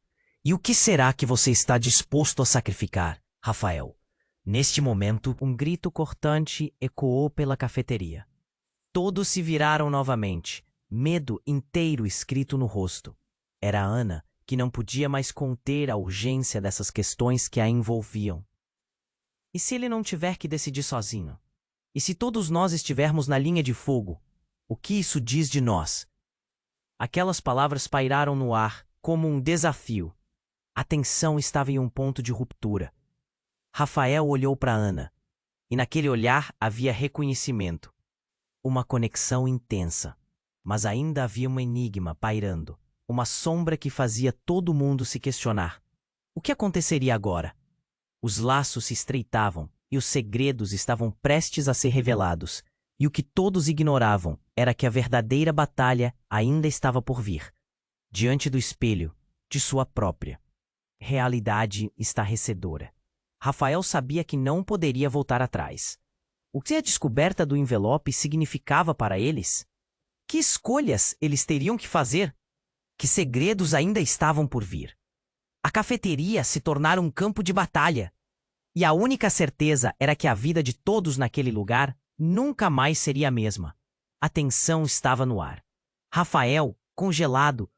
E o que será que você está disposto a sacrificar, Rafael?" Neste momento, um grito cortante ecoou pela cafeteria. Todos se viraram novamente, medo inteiro escrito no rosto. Era Ana, que não podia mais conter a urgência dessas questões que a envolviam. E se ele não tiver que decidir sozinho? E se todos nós estivermos na linha de fogo? O que isso diz de nós? Aquelas palavras pairaram no ar como um desafio. A tensão estava em um ponto de ruptura. Rafael olhou para Ana, e naquele olhar havia reconhecimento. Uma conexão intensa, mas ainda havia um enigma pairando, uma sombra que fazia todo mundo se questionar. O que aconteceria agora? Os laços se estreitavam e os segredos estavam prestes a ser revelados, e o que todos ignoravam era que a verdadeira batalha ainda estava por vir, diante do espelho de sua própria realidade estarrecedora. Rafael sabia que não poderia voltar atrás. O que a descoberta do envelope significava para eles? Que escolhas eles teriam que fazer? Que segredos ainda estavam por vir? A cafeteria se tornara um campo de batalha. E a única certeza era que a vida de todos naquele lugar nunca mais seria a mesma. A tensão estava no ar. Rafael, congelado,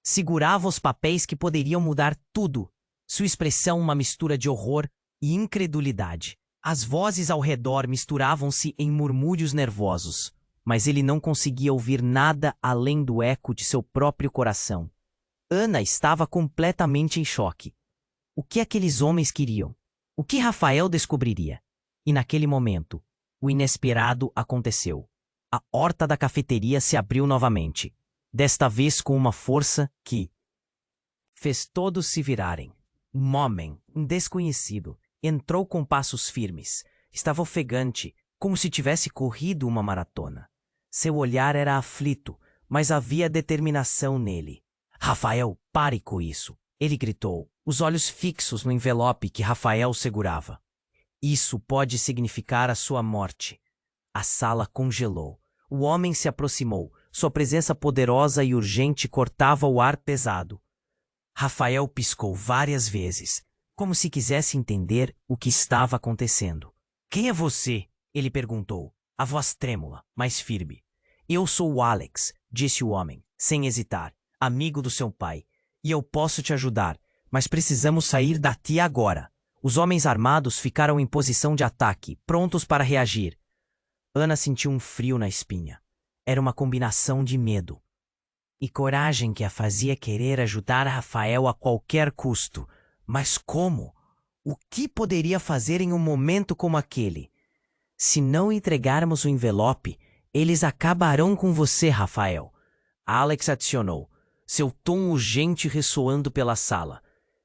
segurava os papéis que poderiam mudar tudo. Sua expressão uma mistura de horror e incredulidade. As vozes ao redor misturavam-se em murmúrios nervosos, mas ele não conseguia ouvir nada além do eco de seu próprio coração. Ana estava completamente em choque. O que aqueles homens queriam? O que Rafael descobriria? E naquele momento, o inesperado aconteceu. A horta da cafeteria se abriu novamente, desta vez com uma força que fez todos se virarem. Um homem, um desconhecido, entrou com passos firmes. Estava ofegante, como se tivesse corrido uma maratona. Seu olhar era aflito, mas havia determinação nele. "Rafael, pare com isso!" ele gritou, os olhos fixos no envelope que Rafael segurava. "Isso pode significar a sua morte." A sala congelou. O homem se aproximou. Sua presença poderosa e urgente cortava o ar pesado. Rafael piscou várias vezes, como se quisesse entender o que estava acontecendo. "Quem é você?" ele perguntou, a voz trêmula, mas firme. Eu sou o Alex, disse o homem, sem hesitar, amigo do seu pai. E eu posso te ajudar, mas precisamos sair daqui agora. Os homens armados ficaram em posição de ataque, prontos para reagir. Ana sentiu um frio na espinha. Era uma combinação de medo e coragem que a fazia querer ajudar Rafael a qualquer custo. Mas como? O que poderia fazer em um momento como aquele? Se não entregarmos o envelope, eles acabarão com você, Rafael. Alex adicionou, seu tom urgente ressoando pela sala.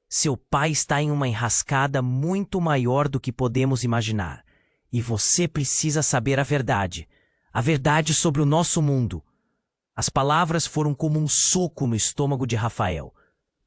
Seu pai está em uma enrascada muito maior do que podemos imaginar. E você precisa saber a verdade. A verdade sobre o nosso mundo. As palavras foram como um soco no estômago de Rafael,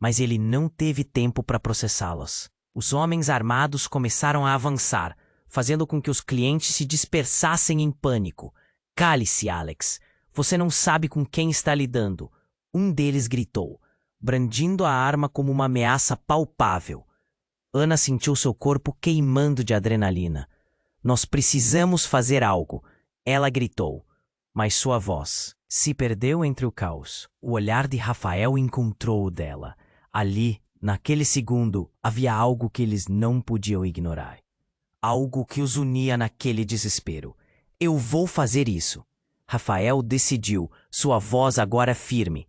mas ele não teve tempo para processá-las. Os homens armados começaram a avançar, fazendo com que os clientes se dispersassem em pânico. Cale-se, Alex. Você não sabe com quem está lidando. Um deles gritou, brandindo a arma como uma ameaça palpável. Ana sentiu seu corpo queimando de adrenalina. Nós precisamos fazer algo, ela gritou, mas sua voz se perdeu entre o caos. O olhar de Rafael encontrou o dela. Ali, naquele segundo, havia algo que eles não podiam ignorar. Algo que os unia naquele desespero. Eu vou fazer isso. Rafael decidiu, sua voz agora firme.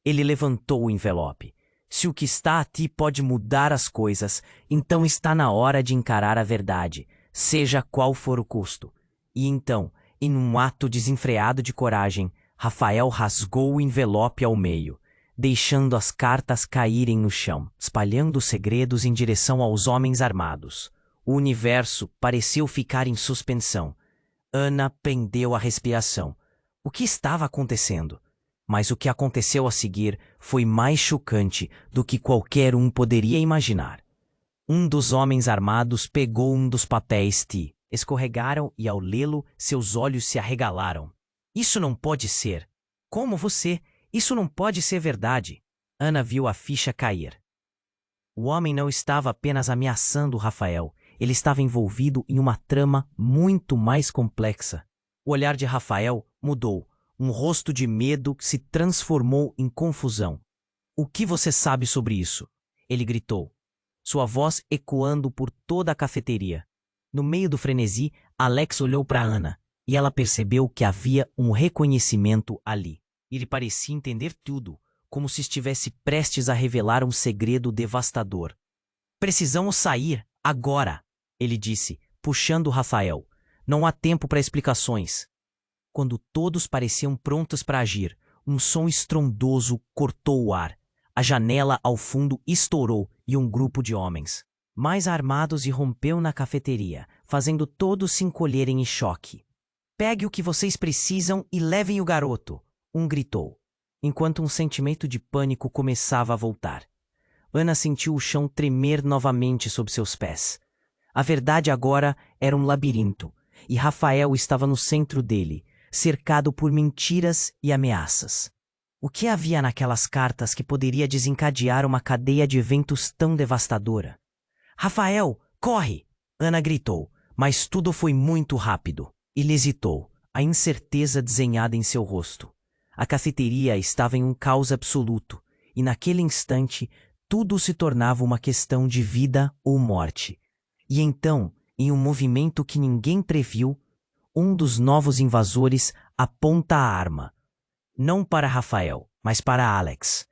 Ele levantou o envelope. Se o que está aqui pode mudar as coisas, então está na hora de encarar a verdade, seja qual for o custo. E então, em um ato desenfreado de coragem, Rafael rasgou o envelope ao meio, deixando as cartas caírem no chão, espalhando os segredos em direção aos homens armados. O universo pareceu ficar em suspensão. Ana prendeu a respiração. O que estava acontecendo? Mas o que aconteceu a seguir foi mais chocante do que qualquer um poderia imaginar. Um dos homens armados pegou um dos papéis que escorregaram e, ao lê-lo, seus olhos se arregalaram. Isso não pode ser. Como você? Isso não pode ser verdade. Ana viu a ficha cair. O homem não estava apenas ameaçando Rafael. Ele estava envolvido em uma trama muito mais complexa. O olhar de Rafael mudou. Um rosto de medo se transformou em confusão. O que você sabe sobre isso? Ele gritou, sua voz ecoando por toda a cafeteria. No meio do frenesi, Alex olhou para Ana, e ela percebeu que havia um reconhecimento ali. Ele parecia entender tudo, como se estivesse prestes a revelar um segredo devastador. Precisamos sair, agora, ele disse, puxando Rafael. Não há tempo para explicações. Quando todos pareciam prontos para agir, um som estrondoso cortou o ar. A janela ao fundo estourou e um grupo de homens, mais armados, irrompeu na cafeteria, fazendo todos se encolherem em choque. Pegue o que vocês precisam e levem o garoto, um gritou, enquanto um sentimento de pânico começava a voltar. Ana sentiu o chão tremer novamente sob seus pés. A verdade agora era um labirinto, e Rafael estava no centro dele, cercado por mentiras e ameaças. O que havia naquelas cartas que poderia desencadear uma cadeia de eventos tão devastadora? Rafael, corre! Ana gritou, mas tudo foi muito rápido. Ele hesitou, a incerteza desenhada em seu rosto. A cafeteria estava em um caos absoluto, e naquele instante tudo se tornava uma questão de vida ou morte. E então, em um movimento que ninguém previu, um dos novos invasores aponta a arma. Não para Rafael, mas para Alex.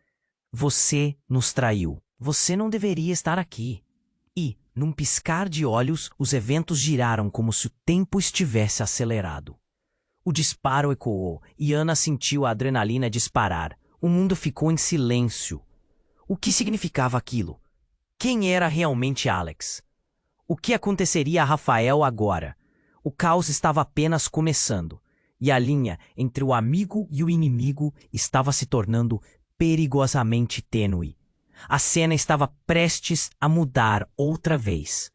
Você nos traiu. Você não deveria estar aqui. E, num piscar de olhos, os eventos giraram como se o tempo estivesse acelerado. O disparo ecoou e Ana sentiu a adrenalina disparar. O mundo ficou em silêncio. O que significava aquilo? Quem era realmente Alex? O que aconteceria a Rafael agora? O caos estava apenas começando, e a linha entre o amigo e o inimigo estava se tornando perigosamente tênue. A cena estava prestes a mudar outra vez.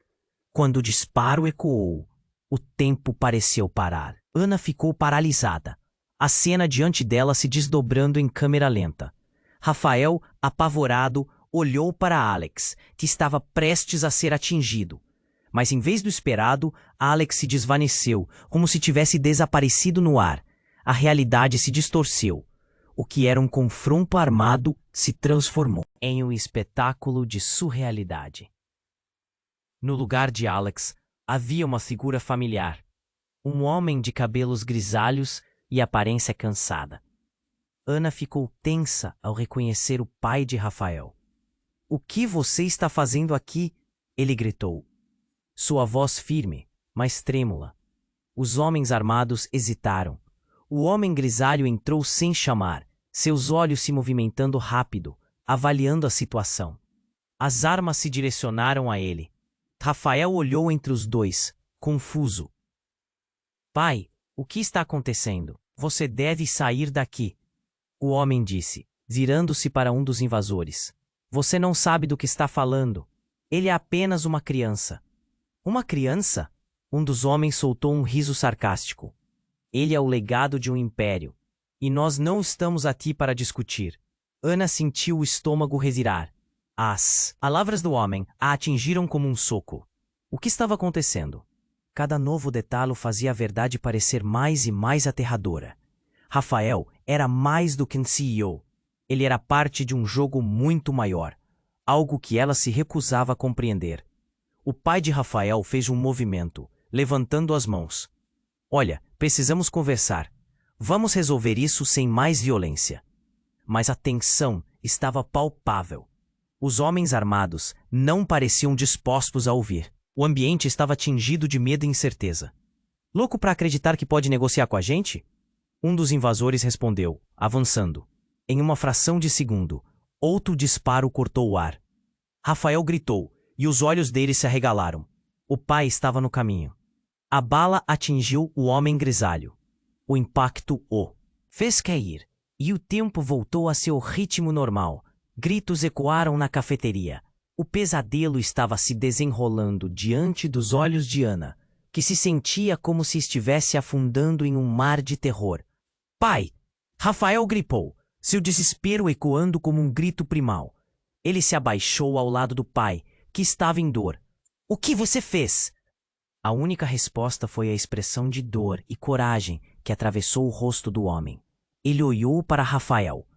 Quando o disparo ecoou, o tempo pareceu parar. Ana ficou paralisada, a cena diante dela se desdobrando em câmera lenta. Rafael, apavorado, olhou para Alex, que estava prestes a ser atingido. Mas em vez do esperado, Alex se desvaneceu, como se tivesse desaparecido no ar. a realidade se distorceu. O que era um confronto armado se transformou em um espetáculo de surrealidade. No lugar de Alex, havia uma figura familiar. Um homem de cabelos grisalhos e aparência cansada. Ana ficou tensa ao reconhecer o pai de Rafael. "O que você está fazendo aqui?" ele gritou. Sua voz firme, mas trêmula. Os homens armados hesitaram. O homem grisalho entrou sem chamar, seus olhos se movimentando rápido, avaliando a situação. As armas se direcionaram a ele. Rafael olhou entre os dois, confuso. "Pai, o que está acontecendo? Você deve sair daqui." O homem disse, virando-se para um dos invasores. "Você não sabe do que está falando. Ele é apenas uma criança." "Uma criança?" Um dos homens soltou um riso sarcástico. "Ele é o legado de um império. E nós não estamos aqui para discutir." Ana sentiu o estômago revirar. As palavras do homem a atingiram como um soco. O que estava acontecendo? Cada novo detalhe fazia a verdade parecer mais e mais aterradora. Rafael era mais do que um CEO. Ele era parte de um jogo muito maior, algo que ela se recusava a compreender. O pai de Rafael fez um movimento, levantando as mãos. "Olha, precisamos conversar. Vamos resolver isso sem mais violência." Mas a tensão estava palpável. Os homens armados não pareciam dispostos a ouvir. O ambiente estava tingido de medo e incerteza. "Louco para acreditar que pode negociar com a gente?" Um dos invasores respondeu, avançando. Em uma fração de segundo, outro disparo cortou o ar. Rafael gritou, e os olhos dele se arregalaram. O pai estava no caminho. A bala atingiu o homem grisalho. O impacto o fez cair, e o tempo voltou a seu ritmo normal. Gritos ecoaram na cafeteria. O pesadelo estava se desenrolando diante dos olhos de Ana, que se sentia como se estivesse afundando em um mar de terror. "Pai!" Rafael gripou, seu desespero ecoando como um grito primal. Ele se abaixou ao lado do pai, que estava em dor. "O que você fez?" A única resposta foi a expressão de dor e coragem que atravessou o rosto do homem. Ele olhou para Rafael.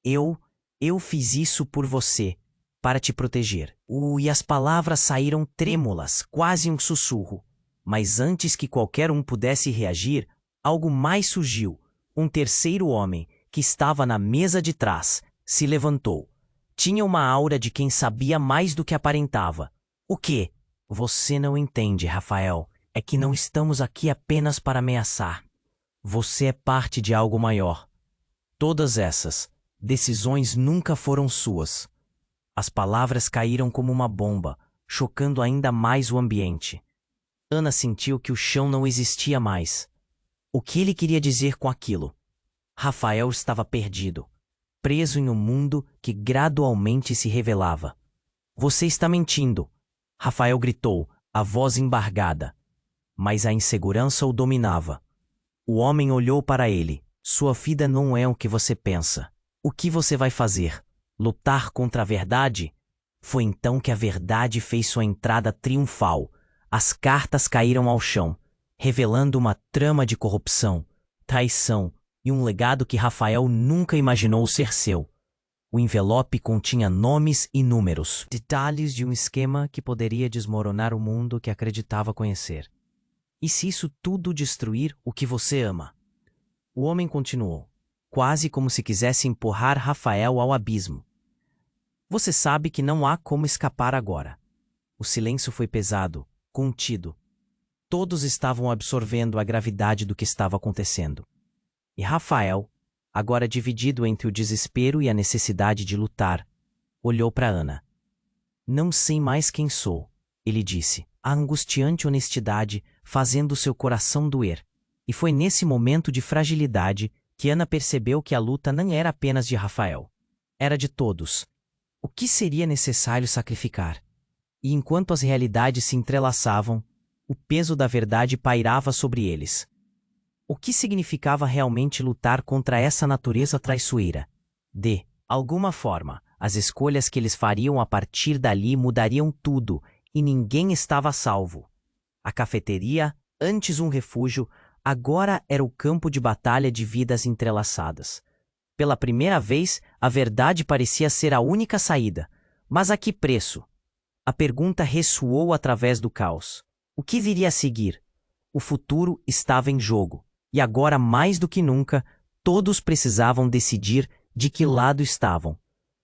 Eu fiz isso por você, para te proteger." E as palavras saíram trêmulas, quase um sussurro. Mas antes que qualquer um pudesse reagir, algo mais surgiu. Um terceiro homem, que estava na mesa de trás, se levantou. Tinha uma aura de quem sabia mais do que aparentava. "O quê?" "Você não entende, Rafael. É que não estamos aqui apenas para ameaçar. Você é parte de algo maior. Todas essas decisões nunca foram suas." As palavras caíram como uma bomba, chocando ainda mais o ambiente. Ana sentiu que o chão não existia mais. O que ele queria dizer com aquilo? Rafael estava perdido, preso em um mundo que gradualmente se revelava. "Você está mentindo!" Rafael gritou, a voz embargada. Mas a insegurança o dominava. O homem olhou para ele. "Sua vida não é o que você pensa. O que você vai fazer? Lutar contra a verdade?" Foi então que a verdade fez sua entrada triunfal. As cartas caíram ao chão, revelando uma trama de corrupção, traição e um legado que Rafael nunca imaginou ser seu. O envelope continha nomes e números, detalhes de um esquema que poderia desmoronar o mundo que acreditava conhecer. "E se isso tudo destruir o que você ama?" O homem continuou, quase como se quisesse empurrar Rafael ao abismo. "Você sabe que não há como escapar agora." O silêncio foi pesado, contido. Todos estavam absorvendo a gravidade do que estava acontecendo. E Rafael, agora dividido entre o desespero e a necessidade de lutar, olhou para Ana. "Não sei mais quem sou," ele disse, a angustiante honestidade fazendo seu coração doer. E foi nesse momento de fragilidade que Ana percebeu que a luta não era apenas de Rafael. Era de todos. O que seria necessário sacrificar? E enquanto as realidades se entrelaçavam, o peso da verdade pairava sobre eles. O que significava realmente lutar contra essa natureza traiçoeira? De alguma forma, as escolhas que eles fariam a partir dali mudariam tudo, e ninguém estava a salvo. A cafeteria, antes um refúgio, Agora era o campo de batalha de vidas entrelaçadas. Pela primeira vez, a verdade parecia ser a única saída. Mas a que preço? A pergunta ressoou através do caos. O que viria a seguir? O futuro estava em jogo. E agora, mais do que nunca, todos precisavam decidir de que lado estavam.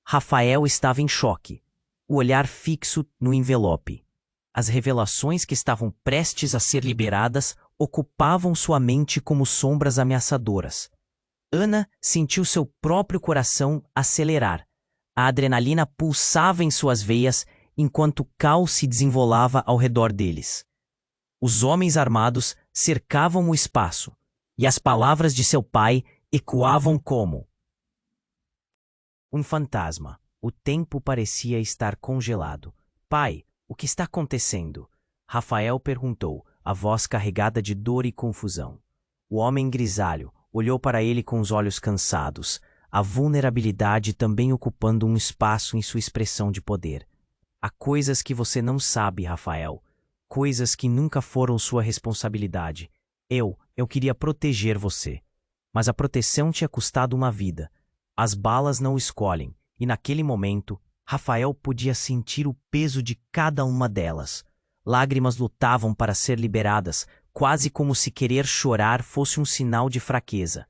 Rafael estava em choque, o olhar fixo no envelope. As revelações que estavam prestes a ser liberadas ocupavam sua mente como sombras ameaçadoras. Ana sentiu seu próprio coração acelerar. A adrenalina pulsava em suas veias enquanto o caos se desenrolava ao redor deles. Os homens armados cercavam o espaço, e as palavras de seu pai ecoavam como um fantasma. O tempo parecia estar congelado. Pai, o que está acontecendo? Rafael perguntou, a voz carregada de dor e confusão. O homem grisalho olhou para ele com os olhos cansados, a vulnerabilidade também ocupando um espaço em sua expressão de poder. Há coisas que você não sabe, Rafael. Coisas que nunca foram sua responsabilidade. Eu queria proteger você. Mas a proteção tinha custado uma vida. As balas não escolhem, e naquele momento, Rafael podia sentir o peso de cada uma delas. Lágrimas lutavam para ser liberadas, quase como se querer chorar fosse um sinal de fraqueza.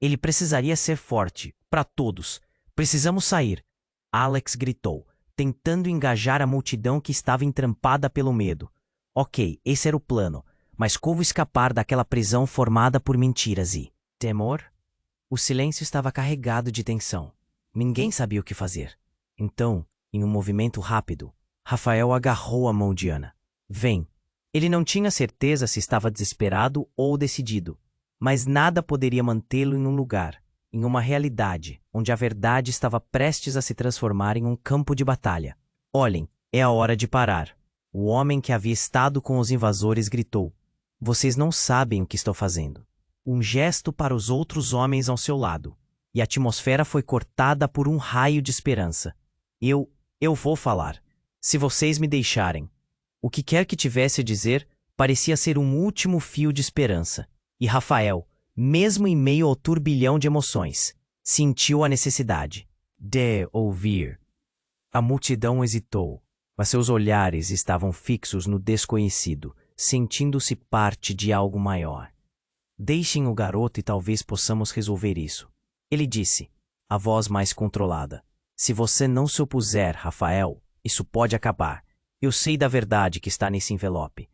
Ele precisaria ser forte, para todos. Precisamos sair. Alex gritou, tentando engajar a multidão que estava entrampada pelo medo. Ok, esse era o plano, mas como escapar daquela prisão formada por mentiras e temor? O silêncio estava carregado de tensão. Ninguém sabia o que fazer. Então, em um movimento rápido, Rafael agarrou a mão de Ana. Vem. Ele não tinha certeza se estava desesperado ou decidido, mas nada poderia mantê-lo em um lugar, em uma realidade, onde a verdade estava prestes a se transformar em um campo de batalha. Olhem, é a hora de parar. O homem que havia estado com os invasores gritou. Vocês não sabem o que estou fazendo. Um gesto para os outros homens ao seu lado, e a atmosfera foi cortada por um raio de esperança. Eu vou falar, se vocês me deixarem. O que quer que tivesse a dizer parecia ser um último fio de esperança, e Rafael, mesmo em meio ao turbilhão de emoções, sentiu a necessidade de ouvir. A multidão hesitou, mas seus olhares estavam fixos no desconhecido, sentindo-se parte de algo maior. Deixem o garoto e talvez possamos resolver isso. Ele disse, a voz mais controlada. Se você não se opuser, Rafael, isso pode acabar. Eu sei da verdade que está nesse envelope.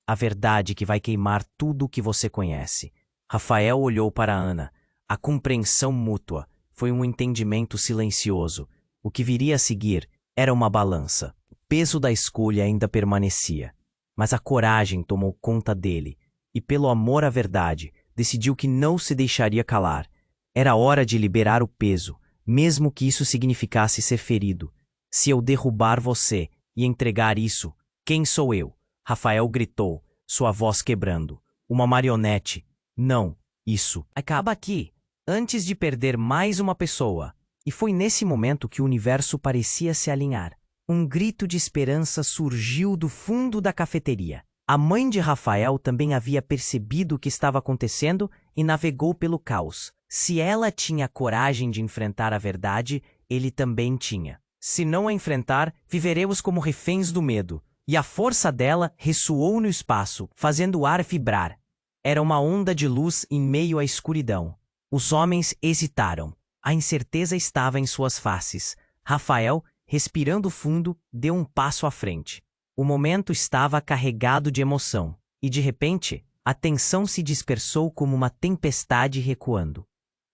A verdade que vai queimar tudo o que você conhece. Rafael olhou para Ana. A compreensão mútua foi um entendimento silencioso. O que viria a seguir era uma balança. O peso da escolha ainda permanecia. Mas a coragem tomou conta dele. E pelo amor à verdade, decidiu que não se deixaria calar. Era hora de liberar o peso, mesmo que isso significasse ser ferido. Se eu derrubar você e entregar isso, quem sou eu? Rafael gritou, sua voz quebrando. Uma marionete. Não, isso acaba aqui, antes de perder mais uma pessoa. E foi nesse momento que o universo parecia se alinhar. Um grito de esperança surgiu do fundo da cafeteria. A mãe de Rafael também havia percebido o que estava acontecendo e navegou pelo caos. Se ela tinha coragem de enfrentar a verdade, ele também tinha. Se não a enfrentar, viveremos como reféns do medo. E a força dela ressoou no espaço, fazendo o ar vibrar. Era uma onda de luz em meio à escuridão. Os homens hesitaram. A incerteza estava em suas faces. Rafael, respirando fundo, deu um passo à frente. O momento estava carregado de emoção, e de repente, a tensão se dispersou como uma tempestade recuando.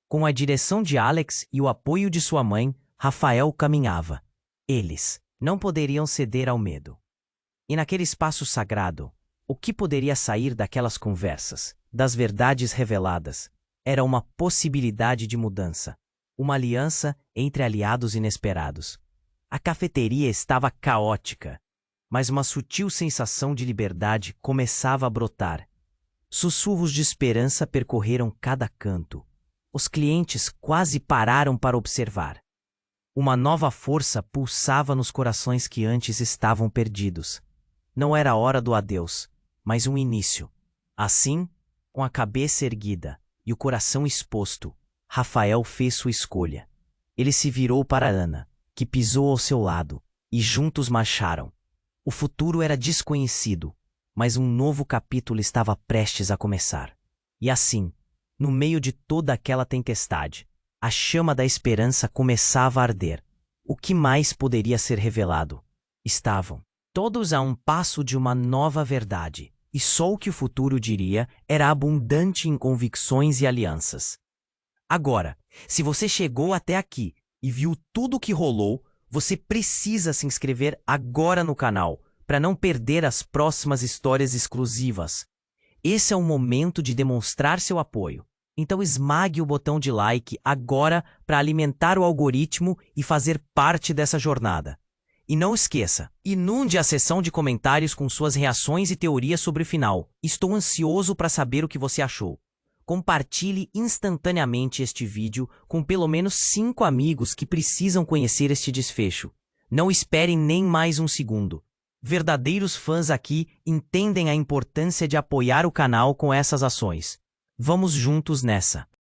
Com a direção de Alex e o apoio de sua mãe, Rafael caminhava. Eles não poderiam ceder ao medo. E naquele espaço sagrado, o que poderia sair daquelas conversas, das verdades reveladas, era uma possibilidade de mudança, uma aliança entre aliados inesperados. A cafeteria estava caótica, mas uma sutil sensação de liberdade começava a brotar. Sussurros de esperança percorreram cada canto. Os clientes quase pararam para observar. Uma nova força pulsava nos corações que antes estavam perdidos. Não era a hora do adeus, mas um início. Assim, Com a cabeça erguida e o coração exposto, Rafael fez sua escolha. Ele se virou para Ana, que pisou ao seu lado, e juntos marcharam. O futuro era desconhecido, mas um novo capítulo estava prestes a começar. E assim, no meio de toda aquela tempestade, a chama da esperança começava a arder. O que mais poderia ser revelado? Estavam todos a um passo de uma nova verdade, e só o que o futuro diria era abundante em convicções e alianças. Agora, se você chegou até aqui e viu tudo o que rolou, você precisa se inscrever agora no canal para não perder as próximas histórias exclusivas. Esse é o momento de demonstrar seu apoio. Então esmague o botão de like agora para alimentar o algoritmo e fazer parte dessa jornada. E não esqueça, inunde a seção de comentários com suas reações e teorias sobre o final. Estou ansioso para saber o que você achou. Compartilhe instantaneamente este vídeo com pelo menos 5 amigos que precisam conhecer este desfecho. Não esperem nem mais um segundo. Verdadeiros fãs aqui entendem a importância de apoiar o canal com essas ações. Vamos juntos nessa!